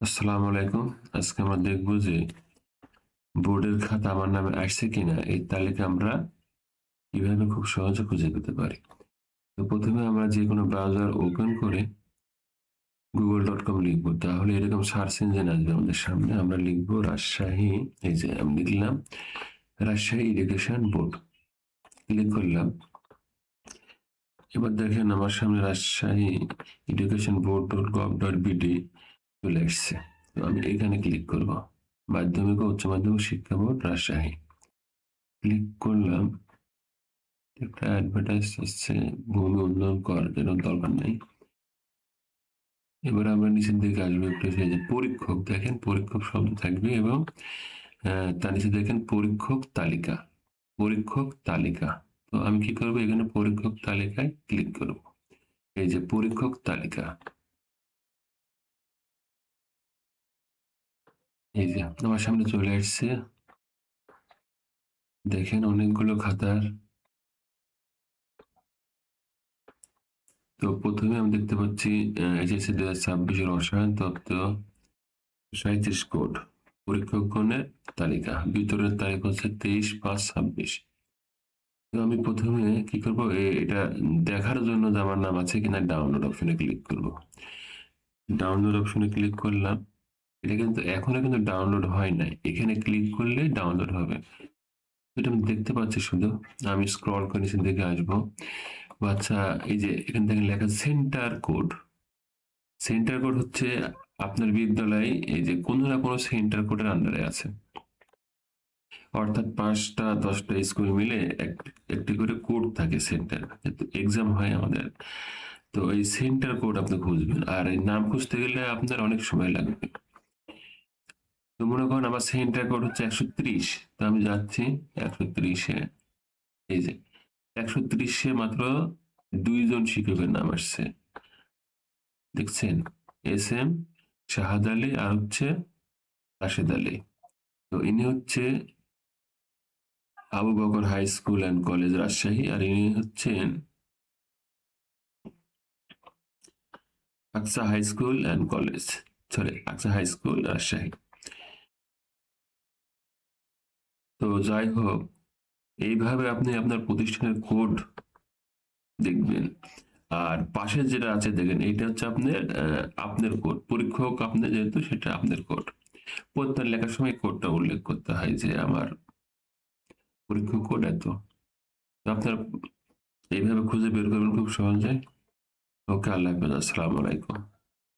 আসসালামু আলাইকুম। আজকে আমরা দেখব যে বোর্ডের খাতা আমার নামে আসছে কিনা এই তালিকা আমরা কিভাবে খুব সহজে খুঁজে পেতে পারি। তো প্রথমে আমরা যে কোনো ব্রাউজার ওপেন করে google.com লিখবো, তাহলে এরকম সার্চ ইঞ্জিন আসবে আমাদের সামনে। আমরা লিখবো রাজশাহী, এই যে আমি লিখলাম রাজশাহী ইরিগেশন বোর্ড, ক্লিক করলাম। এবার দেখেন আমার সামনে Rajshahi irrigation board dot gov dot BD চলে আসছে। তো আমি এখানে ক্লিক করব, মাধ্যমিক ও উচ্চ মাধ্যমিক শিক্ষা বোর্ড রাজশাহী। ক্লিক করলাম, একটা অ্যাডভার্টাইজ আসছে ভূমি উন্নয়ন কর, যেটা দরকার নেই। এবার আমরা নিচের দিকে আসবো একটু, সেই যে পরীক্ষক, দেখেন পরীক্ষক শব্দ থাকবে এবং তার নিচে দেখেন পরীক্ষক তালিকা, পরীক্ষক তালিকা। তো আমি কি করবো, এখানে পরীক্ষক তালিকায় ক্লিক করব। এই যে পরীক্ষক তালিকা, এই যে আমার সামনে চলে আসছে। দেখেন অনেকগুলো খাতার। তো প্রথমে আমি দেখতে পাচ্ছি এইচএসসি 2026 রসায়ন তত্ত্ব 37 কোড, পরীক্ষকগণের তালিকা, বিতরণের তারিখ হচ্ছে 23/5/26। তো আমি প্রথমে কি করবো, এটা দেখার জন্য যে আমার নাম আছে কিনা ডাউনলোড অপশনে ক্লিক করব। ডাউনলোড অপশনে ক্লিক করলাম। এটা কিন্তু এখনো কিন্তু ডাউনলোড হয় নাই, এখানে ক্লিক করলে ডাউনলোড হবে। এটা আমি দেখতে পাচ্ছি শুধু। আমি স্ক্রল করে নিচের দিকে আসবো। আচ্ছা, এই যে এখান থেকে লেখা সেন্টার কোড। সেন্টার কোড হচ্ছে আপনার বিদ্যালয় এই যে কোনো না কোনো সেন্টার কোডের আন্ডারে আছে, অর্থাৎ 5টা 10টা স্কুল মিলে একটি করে কোড থাকে সেন্টার, এক্সাম হয় আমাদের। তো এই সেন্টার কোড আপনি খুঁজবেন, আর এই নাম খুঁজতে গেলে আপনার অনেক সময় লাগবে। তো মনে করেন আমার সেন্টার কোড হচ্ছে 130, তো আমি যাচ্ছি 130-এ। এই যে 130-এ মাত্র 2জন শিক্ষকের নাম আসছে, দেখছেন? এস এম শাহাদ আলী আর হচ্ছে রাশেদ আলী। তো ইনি হচ্ছে Abu Bakr high school and college Rajshahi, আর ইনি হচ্ছেন Aqsa high school and college, sorry Aqsa high school Rajshahi. তো যাই হোক, এইভাবে আপনি আপনার প্রতিষ্ঠানের কোড দেখবেন। আর পাশে যেটা আছে দেখেন, এটা হচ্ছে আপনার আপনার কোড, পরীক্ষক আপনার যেহেতু সেটা আপনার কোড। প্রত্যেক লেখার সময় কোডটা উল্লেখ করতে হয় যে আমার পরীক্ষক কোড এত। তো আপনার এইভাবে খুঁজে বের করবেন খুব সহজে। ওকে, আল্লাহ হাফেজ, আসসালামু আলাইকুম।